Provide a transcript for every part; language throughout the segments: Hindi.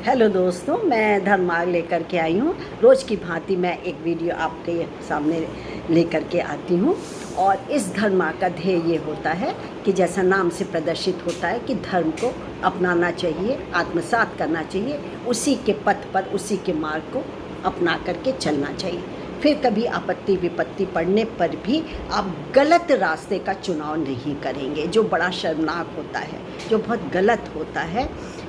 हेलो दोस्तों, मैं धर्मार्ग लेकर के आई हूँ। रोज़ की भांति मैं एक वीडियो आपके सामने लेकर के आती हूँ। और इस धर्मार्ग का ध्येय ये होता है कि जैसा नाम से प्रदर्शित होता है कि धर्म को अपनाना चाहिए, आत्मसात करना चाहिए, उसी के पथ पर, उसी के मार्ग को अपना करके चलना चाहिए। फिर कभी आपत्ति विपत्ति पड़ने पर भी आप गलत रास्ते का चुनाव नहीं करेंगे, जो बड़ा शर्मनाक होता है, जो बहुत गलत होता है।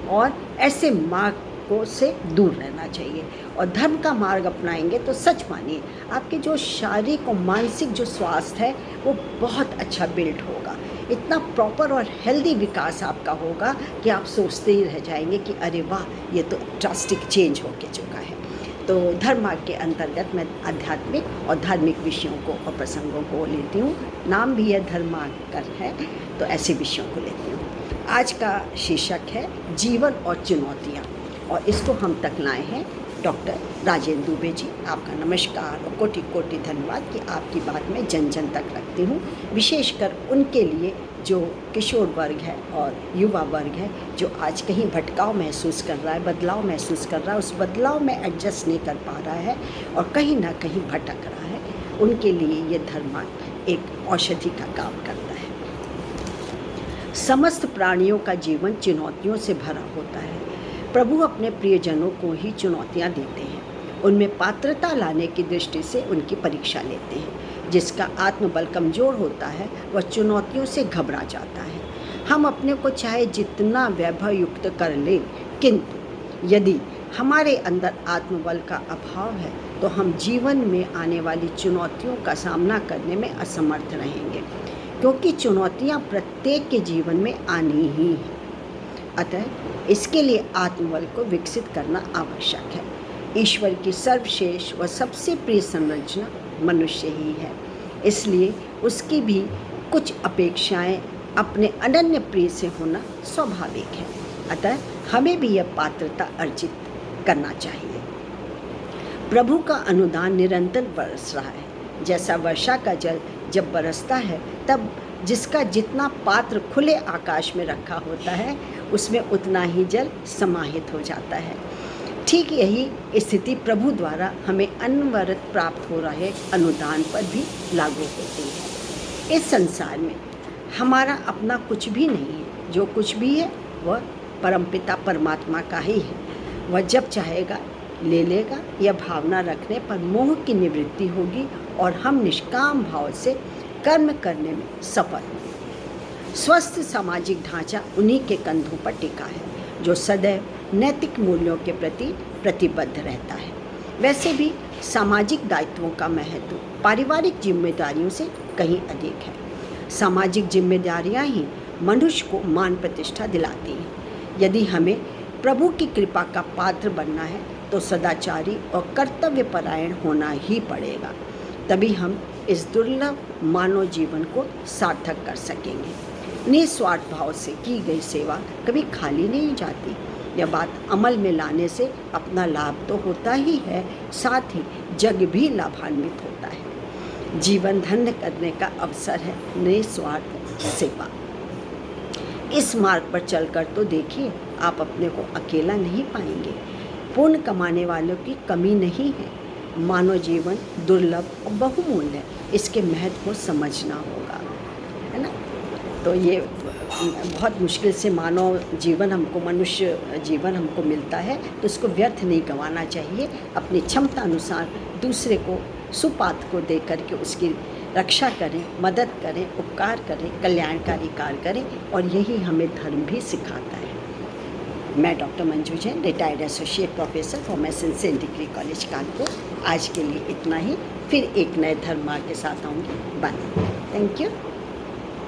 और ऐसे मार्ग से दूर रहना चाहिए और धर्म का मार्ग अपनाएंगे तो सच मानिए आपके जो शारीरिक और मानसिक जो स्वास्थ्य है वो बहुत अच्छा बिल्ड होगा। इतना प्रॉपर और हेल्दी विकास आपका होगा कि आप सोचते ही रह जाएंगे कि अरे वाह, ये तो ड्रास्टिक चेंज हो के चुका है। तो धर्म मार्ग के अंतर्गत मैं आध्यात्मिक और धार्मिक विषयों को और प्रसंगों को लेती हूँ। नाम भी यह धर्म मार्ग का है, तो ऐसे विषयों को लेती हूँ। आज का शीर्षक है जीवन और चुनौतियाँ, और इसको हम तक लाए हैं डॉक्टर राजेंद्र दुबे जी। आपका नमस्कार और कोटि कोटि धन्यवाद कि आपकी बात मैं जन जन तक रखती हूँ, विशेषकर उनके लिए जो किशोर वर्ग है और युवा वर्ग है, जो आज कहीं भटकाव महसूस कर रहा है, बदलाव महसूस कर रहा है, उस बदलाव में एडजस्ट नहीं कर पा रहा है और कहीं ना कहीं भटक रहा है। उनके लिए ये धर्म एक औषधि का काम करता है। समस्त प्राणियों का जीवन चुनौतियों से भरा होता है। प्रभु अपने प्रियजनों को ही चुनौतियाँ देते हैं, उनमें पात्रता लाने की दृष्टि से उनकी परीक्षा लेते हैं। जिसका आत्मबल कमज़ोर होता है वह चुनौतियों से घबरा जाता है। हम अपने को चाहे जितना वैभव युक्त कर लें, किंतु यदि हमारे अंदर आत्मबल का अभाव है तो हम जीवन में आने वाली चुनौतियों का सामना करने में असमर्थ रहेंगे, क्योंकि चुनौतियाँ प्रत्येक के जीवन में आनी ही हैं। अतः इसके लिए आत्मबल को विकसित करना आवश्यक है। ईश्वर की सर्वश्रेष्ठ व सबसे प्रिय संरचना मनुष्य ही है, इसलिए उसकी भी कुछ अपेक्षाएं अपने अनन्य प्रिय से होना स्वाभाविक है। अतः हमें भी यह पात्रता अर्जित करना चाहिए। प्रभु का अनुदान निरंतर बरस रहा है। जैसा वर्षा का जल जब बरसता है तब जिसका जितना पात्र खुले आकाश में रखा होता है उसमें उतना ही जल समाहित हो जाता है। ठीक यही स्थिति प्रभु द्वारा हमें अनवरत प्राप्त हो रहे अनुदान पर भी लागू होती है। इस संसार में हमारा अपना कुछ भी नहीं है, जो कुछ भी है वह परमपिता परमात्मा का ही है। वह जब चाहेगा ले लेगा। यह भावना रखने पर मोह की निवृत्ति होगी और हम निष्काम भाव से कर्म करने में सफल होंगे। स्वस्थ सामाजिक ढांचा उन्हीं के कंधों पर टिका है, जो सदैव नैतिक मूल्यों के प्रति प्रतिबद्ध रहता है। वैसे भी सामाजिक दायित्वों का महत्व पारिवारिक जिम्मेदारियों से कहीं अधिक है। सामाजिक जिम्मेदारियां ही मनुष्य को मान प्रतिष्ठा दिलाती हैं। यदि हमें प्रभु की कृपा का पात्र बनना है तो सदाचारी और कर्तव्यपरायण होना ही पड़ेगा, तभी हम इस दुर्लभ मानव जीवन को सार्थक कर सकेंगे। निस्वार्थ भाव से की गई सेवा कभी खाली नहीं जाती। यह बात अमल में लाने से अपना लाभ तो होता ही है, साथ ही जग भी लाभान्वित होता है। जीवन धन्य करने का अवसर है निस्वार्थ सेवा। इस मार्ग पर चलकर तो देखिए, आप अपने को अकेला नहीं पाएंगे। पुण्य कमाने वालों की कमी नहीं है। मानव जीवन दुर्लभ और बहुमूल्य है, इसके महत्व को समझना होगा, है ना। तो ये बहुत मुश्किल से मानव जीवन हमको, मनुष्य जीवन हमको मिलता है, तो इसको व्यर्थ नहीं गंवाना चाहिए। अपनी क्षमता अनुसार दूसरे को सुपात्र को दे करके उसकी रक्षा करें, मदद करें, उपकार करें, कल्याणकारी कार्य करें, और यही हमें धर्म भी सिखाता है। मैं doctor Manju Jain, retired associate professor फॉर्मेसन सेंट डिग्री कॉलेज कानपुर। आज के लिए इतना ही, फिर एक नए धर्म मार्ग के साथ आऊँगी। बाय। Thank you.